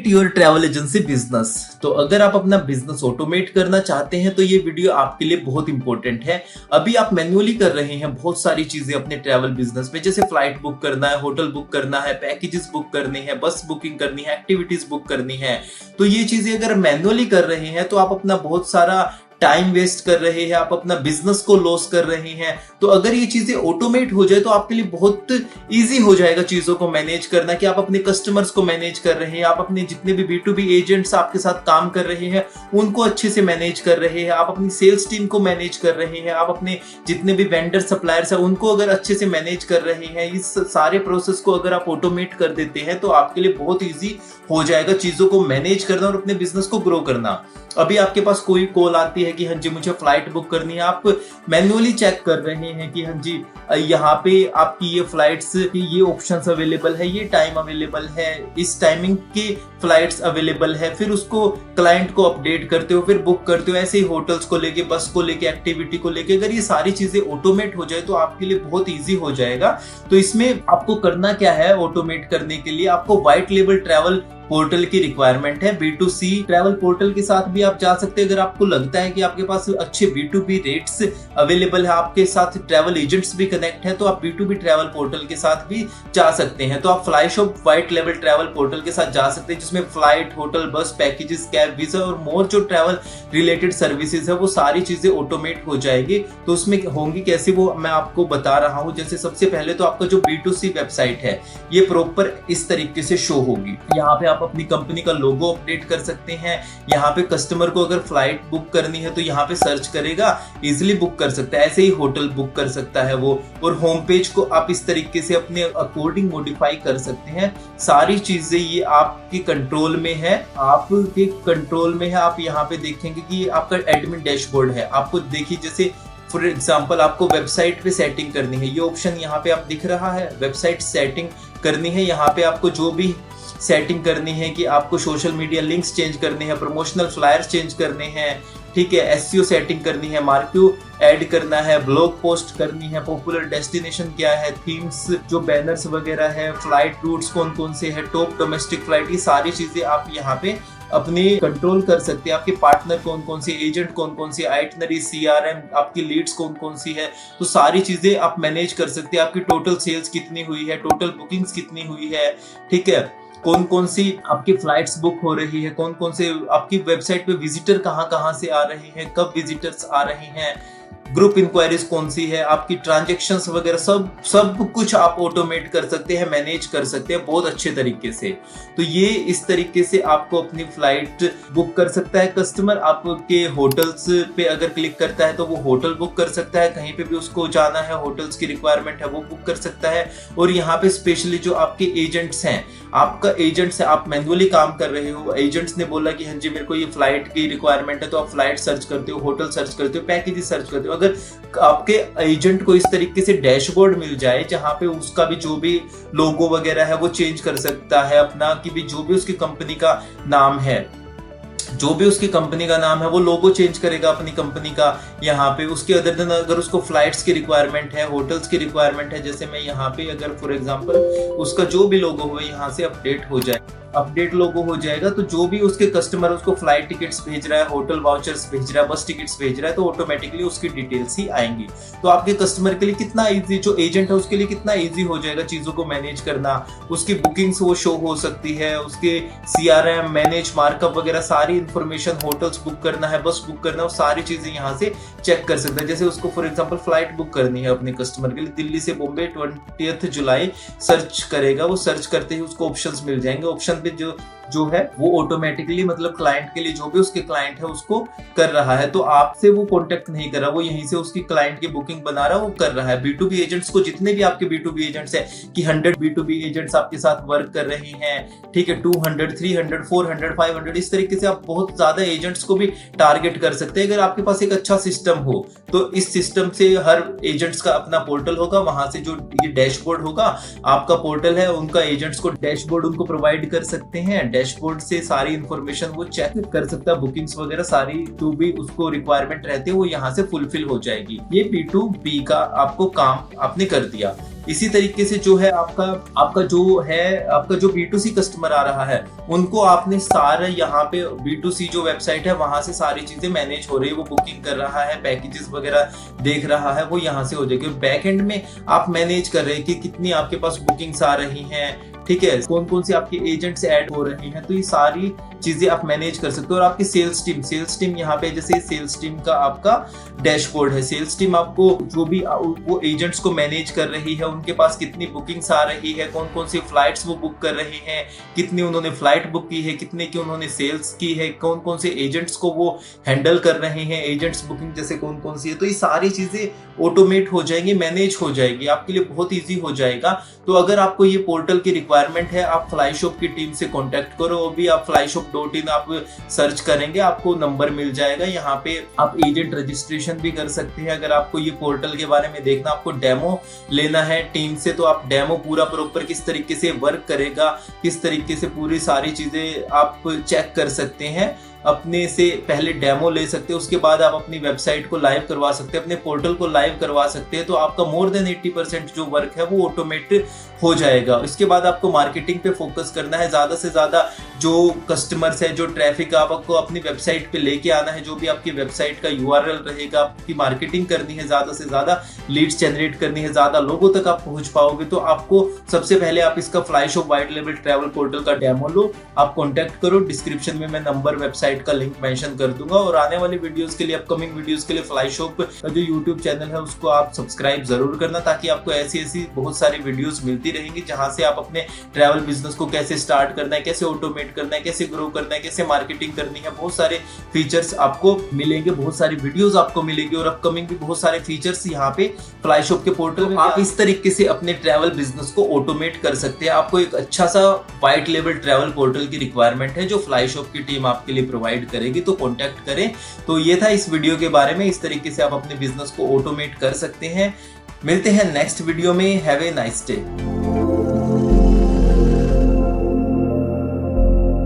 Automate your travel agency business. तो अगर आप अपना बिजनेस ऑटोमेट करना चाहते हैं तो ये वीडियो आपके लिए बहुत इंपॉर्टेंट है। अभी आप मैन्युअली कर रहे हैं बहुत सारी चीजें अपने ट्रैवल बिजनेस में, जैसे फ्लाइट बुक करना है, होटल बुक करना है, पैकेजेस बुक करने हैं, बस बुकिंग करनी है, एक्टिविटीज बुक करनी है। तो ये चीजें अगर मैन्युअली कर रहे हैं तो आप अपना बहुत सारा टाइम वेस्ट कर रहे हैं, आप अपना बिजनेस को लॉस कर रहे हैं। तो अगर ये चीजें ऑटोमेट हो जाए तो आपके लिए बहुत इजी हो जाएगा चीजों को मैनेज करना, कि आप अपने कस्टमर्स को मैनेज कर रहे हैं, आप अपने जितने भी B2B एजेंट्स आपके साथ काम कर रहे हैं उनको अच्छे से मैनेज कर रहे हैं, आप अपनी सेल्स टीम को मैनेज कर रहे हैं, आप अपने जितने भी वेंडर सप्लायर्स हैं उनको अगर अच्छे से मैनेज कर रहे हैं। इस सारे प्रोसेस को अगर आप ऑटोमेट कर देते हैं तो आपके लिए बहुत ईजी हो जाएगा चीजों को मैनेज करना और अपने बिजनेस को ग्रो करना। अभी आपके पास कोई कॉल आती है कि हाँ जी मुझे फ्लाइट बुक करनी है, आप मैन्युअली चेक कर रहे हैं कि हाँ जी यहाँ पे आपकी ये फ्लाइट्स की ये ऑप्शंस अवेलेबल है, ये टाइम अवेलेबल है, इस टाइमिंग की फ्लाइट्स अवेलेबल है, फिर उसको क्लाइंट को अपडेट करते हो, फिर बुक करते हो। ऐसे ही होटल्स को लेके, बस को लेके, एक्टिविटी को लेके अगर ये सारी चीजें ऑटोमेट हो जाए तो आपके लिए बहुत ईजी हो जाएगा। तो इसमें आपको करना क्या है, ऑटोमेट करने के लिए आपको व्हाइट लेबल ट्रैवल पोर्टल की रिक्वायरमेंट है। B2C ट्रैवल पोर्टल के साथ भी आप जा सकते हैं। अगर आपको लगता है कि आपके पास अच्छे B2B रेट्स अवेलेबल है, आपके साथ ट्रैवल एजेंट्स भी कनेक्ट है, तो आप B2B ट्रैवल पोर्टल के साथ भी जा सकते हैं। तो आप fly shop white level travel portal के साथ जा सकते हैं, जिसमें फ्लाइट, होटल, बस, पैकेजेस, कैब, वीजा और मोर जो ट्रैवल रिलेटेड सर्विसेज है वो सारी चीजें ऑटोमेट हो जाएगी। तो उसमें होंगी कैसे वो मैं आपको बता रहा हूँ। जैसे सबसे पहले तो आपका जो B2C वेबसाइट है ये प्रॉपर इस तरीके से शो होगी। यहाँ पे आप अपनी कंपनी का लोगो अपडेट कर सकते हैं। यहाँ पे कस्टमर को अगर फ्लाइट बुक करनी है तो यहाँ पे सर्च करेगा, इजिली बुक कर सकता है। ऐसे ही होटल बुक कर सकता है वो। और होम पेज को आप इस तरीके से अपने अकॉर्डिंग मॉडिफाई कर सकते हैं। सारी चीजें ये आपके कंट्रोल में है, आपके कंट्रोल में है। आप यहाँ पे देखेंगे कि आपका एडमिन डैशबोर्ड है। आपको देखिए, जैसे फॉर एग्जाम्पल आपको वेबसाइट पे सेटिंग करनी है, ये ऑप्शन यहाँ पे आप दिख रहा है, वेबसाइट सेटिंग करनी है। यहाँ पे आपको जो भी सेटिंग करनी है कि आपको सोशल मीडिया लिंक्स चेंज करने हैं, प्रमोशनल फ्लायर्स चेंज करने हैं, ठीक है, SEO सेटिंग करनी है, मार्क्यू ऐड करना है, ब्लॉग पोस्ट करनी है, पॉपुलर डेस्टिनेशन क्या है, थीम्स, जो बैनर्स वगैरह है, फ्लाइट रूट्स कौन कौन से है, टॉप डोमेस्टिक फ्लाइट, ये सारी चीजें आप यहाँ पे अपनी कंट्रोल कर सकते हैं। आपके पार्टनर कौन कौन से, एजेंट कौन कौन से, आइटनरी, CRM, आपकी लीड्स कौन कौन सी है, तो सारी चीजें आप मैनेज कर सकते हैं। आपकी टोटल सेल्स कितनी हुई है, टोटल बुकिंग्स कितनी हुई है, ठीक है, कौन कौन सी आपकी फ्लाइट्स बुक हो रही है, कौन कौन से आपकी वेबसाइट पे विजिटर कहाँ कहाँ से आ रहे हैं, कब विजिटर्स आ रहे हैं, ग्रुप इंक्वायरीज कौन सी है, आपकी ट्रांजैक्शंस वगैरह सब कुछ आप ऑटोमेट कर सकते हैं, मैनेज कर सकते हैं बहुत अच्छे तरीके से। तो ये इस तरीके से आपको अपनी फ्लाइट बुक कर सकता है कस्टमर। आपके होटल्स पे अगर क्लिक करता है तो वो होटल बुक कर सकता है, कहीं पे भी उसको जाना है, होटल्स की रिक्वायरमेंट है वो बुक कर सकता है। और यहाँ पे स्पेशली जो आपके एजेंट्स हैं, आपका एजेंट्स है, आप मैन्युअली काम कर रहे हो, एजेंट्स ने बोला कि हाँ जी मेरे को ये फ्लाइट की रिक्वायरमेंट है, तो आप फ्लाइट सर्च करते हो, होटल सर्च करते हो, पैकेज सर्च करते हो। अगर आपके एजेंट को इस तरीके से डैशबोर्ड मिल जाए जहां पे उसका भी जो भी लोगो वगैरह है वो चेंज कर सकता है अपना, कि भी जो भी उसकी कंपनी का नाम है, जो भी उसकी कंपनी का नाम है वो लोगो चेंज करेगा अपनी कंपनी का यहाँ पे। उसके अदर दिन अगर उसको फ्लाइट्स की रिक्वायरमेंट है, होटल्स की रिक्वायरमेंट है, जैसे मैं यहाँ पे अगर फॉर एग्जांपल उसका जो भी लोगो हो यहाँ से अपडेट हो जाए, अपडेट लोगो हो जाएगा, तो जो भी उसके कस्टमर उसको फ्लाइट टिकट्स भेज रहा है, होटल वाउचर्स भेज रहा है, बस टिकट्स भेज रहा है, तो ऑटोमेटिकली उसकी डिटेल्स ही आएंगी। तो आपके कस्टमर के लिए कितना इजी, जो एजेंट है उसके लिए कितना इजी हो जाएगा चीजों को मैनेज करना। उसकी बुकिंग्स वो शो हो सकती है, उसके CRM, मैनेज, मार्कअप वगैरह सारी इंफॉर्मेशन, होटल्स बुक करना है, बस बुक करना है, वो सारी चीजें यहाँ से चेक कर सकता है। जैसे उसको फॉर एग्जाम्पल फ्लाइट बुक करनी है अपने कस्टमर के लिए दिल्ली से बॉम्बे 20 जुलाई, सर्च करेगा, वो सर्च करते ही उसको ऑप्शंस मिल जाएंगे। ऑप्शन पे जो है वो ऑटोमेटिकली मतलब क्लाइंट के लिए जो भी उसके क्लाइंट है उसको कर रहा है। तो आपसे वो कांटेक्ट नहीं कर रहा, वो यहीं से उसकी क्लाइंट की बुकिंग बना रहा है, वो कर रहा है। B2B एजेंट्स को, जितने भी आपके B2B एजेंट्स है कि 100 B2B एजेंट्स आपके साथ वर्क कर रहे हैं, ठीक है, 200, 300, 400, 500, इस तरीके से आप बहुत ज्यादा एजेंट्स को भी टारगेट कर सकते हैं। अगर आपके पास एक अच्छा सिस्टम हो तो इस सिस्टम से हर एजेंट्स का अपना पोर्टल होगा, वहां से जो ये डैशबोर्ड होगा, आपका पोर्टल है, उनका एजेंट्स को डैशबोर्ड उनको प्रोवाइड कर सकते हैं। डैशबोर्ड से सारी इंफॉर्मेशन वो चेक कर सकता है, बुकिंग्स वगैरह सारी जो भी उसको रिक्वायरमेंट रहते हैं वो यहाँ से फुलफिल हो जाएगी। ये P2B का आपको काम आपने कर दिया। इसी तरीके से जो है आपका जो B2C कस्टमर आ रहा है उनको आपने सारे यहाँ पे B2C जो वेबसाइट है वहां से सारी चीजें मैनेज हो रही है, वो बुकिंग कर रहा है, पैकेजेस वगैरह देख रहा है, वो यहाँ से हो जाएगी। और बैक एंड में आप मैनेज कर रहे हैं कि कितनी आपके पास बुकिंग्स आ रही हैं, ठीक है, कौन कौन से आपके एजेंट्स ऐड हो रहे हैं, तो ये सारी चीजें आप मैनेज कर सकते हो। और आपकी सेल्स टीम यहाँ पे, जैसे सेल्स टीम का आपका डैशबोर्ड है, सेल्स टीम आपको जो भी वो एजेंट्स को मैनेज कर रही है, उनके पास कितनी बुकिंग्स आ रही है, कौन कौन सी फ्लाइट्स वो बुक कर रहे हैं, कितनी उन्होंने फ्लाइट बुक की है, कितने की उन्होंने सेल्स की है, कौन कौन से एजेंट्स को वो हैंडल कर रहे हैं, एजेंट्स बुकिंग जैसे कौन कौन सी है, तो ये सारी चीजें ऑटोमेट हो जाएंगी, मैनेज हो जाएगी, आपके लिए बहुत ईजी हो जाएगा। तो अगर आपको ये पोर्टल की रिक्वायरमेंट है, आप फ्लाईशॉप की टीम से कॉन्टेक्ट करो। अभी आप flyshop.in आप सर्च करेंगे, आपको नंबर मिल जाएगा, यहाँ पे आप एजेंट रजिस्ट्रेशन भी कर सकते हैं। अगर आपको ये पोर्टल के बारे में देखना, आपको डेमो लेना है टीम से, तो आप डेमो पूरा प्रॉपर किस तरीके से वर्क करेगा, किस तरीके से पूरी सारी चीजें आप चेक कर सकते हैं, अपने से पहले डेमो ले सकते हैं, उसके बाद आप अपनी वेबसाइट को लाइव करवा सकते हैं, अपने पोर्टल को लाइव करवा सकते हैं। तो आपका मोर देन 80% जो वर्क है वो ऑटोमेटेड हो जाएगा। इसके बाद आपको मार्केटिंग पे फोकस करना है, ज्यादा से ज्यादा जो कस्टमर्स है, जो ट्रैफिक आपको अपनी वेबसाइट पे लेके आना है, जो भी आपकी वेबसाइट का URL रहेगा, आपकी मार्केटिंग करनी है, ज्यादा से ज्यादा लीड्स जनरेट करनी है, ज्यादा लोगों तक आप पहुंच पाओगे। तो आपको सबसे पहले आप इसका फ्लाईशॉप व्हाइट लेवल ट्रैवल पोर्टल का डेमो लो, आप कॉन्टेक्ट करो, डिस्क्रिप्शन में मैं नंबर वेबसाइट का लिंक मेंशन कर दूंगा। और आने वाली वीडियोस के लिए, अपकमिंग वीडियोस के लिए फ्लाईशॉप का जो यूट्यूब चैनल है उसको आप सब्सक्राइब जरूर करना, ताकि आपको ऐसी बहुत सारी वीडियोस मिलती रहेंगी, जहां से आप अपने ट्रैवल बिजनेस को कैसे स्टार्ट करना है, कैसे ऑटोमेट करना है, कैसे ग्रो करना है, कैसे मार्केटिंग करनी है, बहुत सारे फीचर्स आपको मिलेंगे, बहुत सारी वीडियोस आपको मिलेंगी, और अपकमिंग भी बहुत सारे फीचर्स यहाँ पे फ्लाईशॉप के पोर्टल में आप इस तरीके से अपने ट्रैवल बिजनेस को ऑटोमेट कर सकते हैं। आपको एक अच्छा सा व्हाइट लेवल ट्रैवल पोर्टल की रिक्वायरमेंट है जो फ्लाईशॉप की टीम आपके लिए प्रोवाइड करेगी, तो कॉन्टेक्ट करें। तो ये था इस वीडियो के बारे में, इस तरीके से आप अपने बिजनेस को ऑटोमेट कर सकते हैं। मिलते हैं नेक्स्ट वीडियो में। Have a nice day.